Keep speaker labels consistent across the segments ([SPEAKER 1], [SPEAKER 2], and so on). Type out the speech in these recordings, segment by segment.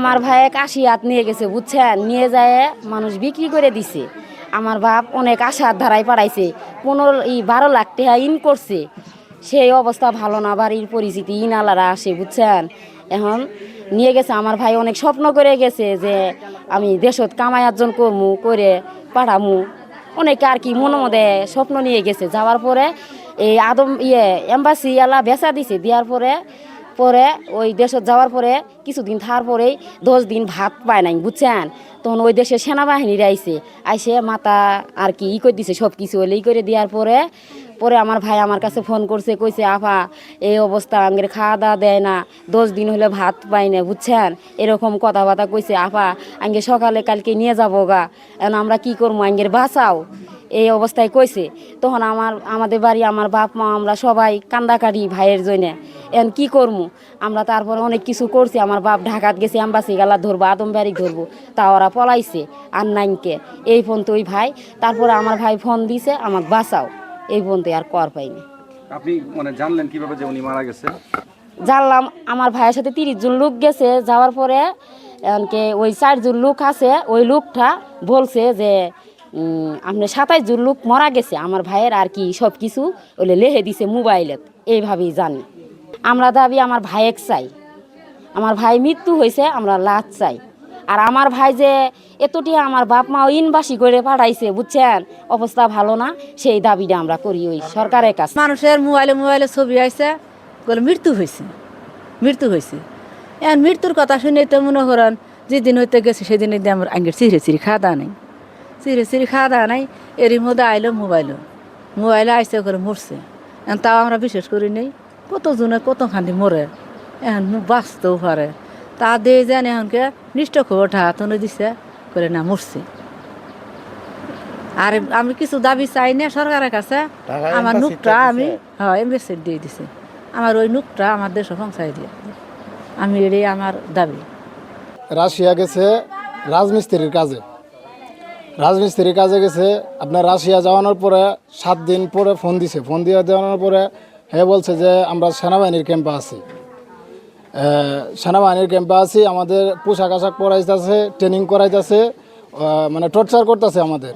[SPEAKER 1] আমার ভাই ৮০ হাত নিয়ে গেছে বুঝছেন, নিয়ে যায় মানুষ বিক্রি করে দিছে। আমার বাপ অনেক আশার ধারায় পাঠাইছে, 12 লাখ টাকা ইন করছে। সেই অবস্থা ভালো না, বাড়ির পরিস্থিতি ইনালারা আসে বুঝছেন। এখন নিয়ে গেছে আমার ভাই, অনেক স্বপ্ন করে গেছে যে আমি দেশত কামাই অর্জন করমু, করে পাঠামু, অনেকে আর কি মনে মধ্যে স্বপ্ন নিয়ে গেছে। যাওয়ার পরে এই এম্বাসি এলা বেচা দিছে, দেওয়ার পরে পরে ওই দেশত যাওয়ার পরে কিছুদিন থাকার পরেই 10 দিন ভাত পায় নাই বুঝছেন। তখন ওই দেশের সেনাবাহিনীরা আইসে মাথা আর কি করে দিছে, সব কিছু ওই করে দেওয়ার পরে পরে আমার ভাই আমার কাছে ফোন করছে, কইছে আপা এই অবস্থা, আঙ্গের খাওয়া দাওয়া দেয় না, 10 দিন হলে ভাত পাই না বুঝছেন। এরকম কথাবার্তা কইছে, আপা আঙ্গে সকালে কালকে নিয়ে যাবো গা, এখন আমরা কি করবো, আঙ্গের বাঁচাও, এই অবস্থায় কইছে। তখন আমাদের বাড়ি আমার বাপ মা আমরা সবাই কান্দাকাটি ভাইয়ের জন্যে, এখন কি করবো আমরা। তারপরে অনেক কিছু করছি, আমার বাপ ঢাকাত গেছে, এম্বাসি গেলা ধরবো, আদমবাড়ি ধরবো, তা ওরা পলাইছে আর নাইনকে। এই ফোন তো ওই ভাই, তারপরে আমার ভাই ফোন দিছে আমাকে বাঁচাও, এই পর্যন্ত আর কর পাইনি।
[SPEAKER 2] আপনি মানে জানলেন কিভাবে যে উনি মারা গেছে?
[SPEAKER 1] জানলাম আমার ভাইয়ের সাথে 30 জন লোক গেছে, যাওয়ার পরে এমনকি ওই 4 জন লোক আছে, ওই লোকটা বলছে যে আপনি 27 জন লোক মারা গেছে। আমার ভাইয়ের আর কি সব কিছু ওলে লেহে দিছে মোবাইলত, এইভাবেই জানি। আমরা দাবি আমার ভাইয়ের চাই, আমার ভাই মৃত্যু হয়েছে, আমরা লাশ চাই। আর আমার ভাই যে এতটি আমার বাপ মাও ইনবাসী করে পাঠাইছে বুঝছেন, অবস্থা ভালো না, সেই দাবিটা আমরা করি ওই সরকারের কাছে।
[SPEAKER 3] মানুষের মোবাইলে মোবাইলে ছবি আইছে, বলে মৃত্যু হয়েছে, মৃত্যু হয়েছে। এখন মৃত্যুর কথা শুনে তো মনে করেন যেদিন হইতে গেছে সেদিন আমার আঙ্গের চিড়ে খাওয়া দাওয়া নাই, চিড়ে খাওয়া দাওয়া নাই। এরই মধ্যে আইলো মোবাইলে আইসে করে মরছে। এখন তাও আমরা বিশেষ করি নেই, কতজনে কতখানি মরে, এখন বাঁচতেও পারে। তা দিয়ে যেন এখনকে নিষ্ঠ খবর ঠাহাতনে দিছে করে না মরছে। আর আমি কিছু দাবি চাই না সরকারের কাছে, আমার নুকটা আমি এমবেসি দিয়ে দিছে, আমার ওই নুকটা আমার দেশে পৌঁছাই দিয়ে, আমি এটাই আমার দাবি।
[SPEAKER 4] রাশিয়া গেছে রাজমিস্ত্রির কাজে গেছে। আপনার রাশিয়া যাওয়ানোর পরে 7 দিন পরে ফোন দিছে, ফোন দিয়ে দেওয়ানোর পরে বলছে যে আমরা সেনাবাহিনীর ক্যাম্পে আছি, আমাদের পোশাক আশাক পরাইতেছে, ট্রেনিং করাইতেছে, মানে টর্চার করতেছে আমাদের,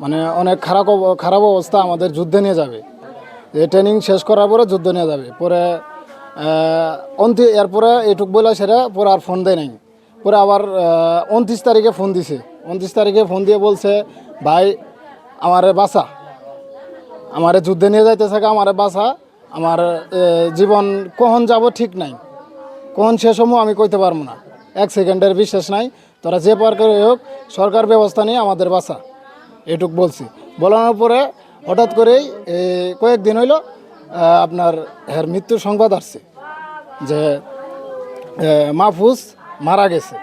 [SPEAKER 4] মানে অনেক খারাপ অবস্থা, আমাদের যুদ্ধে নিয়ে যাবে। এই ট্রেনিং শেষ করার পরে যুদ্ধ নিয়ে যাবে। পরে এরপরে এটুক বলে সেটা পরে আর ফোন দেয় নাই। পরে আবার 29 তারিখে ফোন দিছে, 29 তারিখে ফোন দিয়ে বলছে ভাই আমারে বাঁচা, আমারে যুদ্ধে নিয়ে যাইতে থাকে, আমারে বাঁচা, আমার জীবন কখন যাব ঠিক নাই, কখন শেষ হবো আমি কইতে পারবো না, 1 সেকেন্ডের বিশ্বাস নাই, তোরা যে পার করে হোক সরকার ব্যবস্থা নিয়ে আমাদের বাঁচা, এটুক বলছি। বলানোর পরে হঠাৎ করেই কয়েকদিন হইল আপনার মৃত্যুর সংবাদ আসছে যে মাহফুজ মারা গেছে,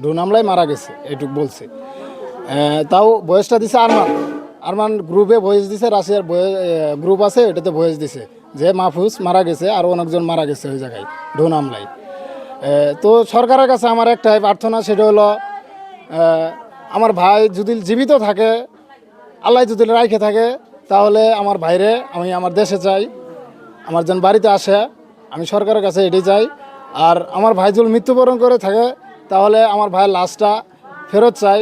[SPEAKER 4] ড্রোন হামলায় মারা গেছে, এটুক বলছে। তাও বয়সটা দিছে আরমান গ্রুপে ভয়েস দিছে, রাশিয়ার গ্রুপ আছে, এটাতে ভয়েস দিছে যে মাহফুজ মারা গেছে, আরও অনেকজন মারা গেছে ওই জায়গায় ড্রোন হামলায়। তো সরকারের কাছে আমার একটাই প্রার্থনা, সেটা হলো আমার ভাই যদি জীবিত থাকে, আল্লাহ যদি রাইখে থাকে, তাহলে আমার ভাইরে আমি আমার দেশে চাই, আমার যেন বাড়িতে আসে, আমি সরকারের কাছে এটাই চাই। আর আমার ভাই যদি মৃত্যুবরণ করে থাকে, তাহলে আমার ভাইয়ের লাশটা ফেরত চাই।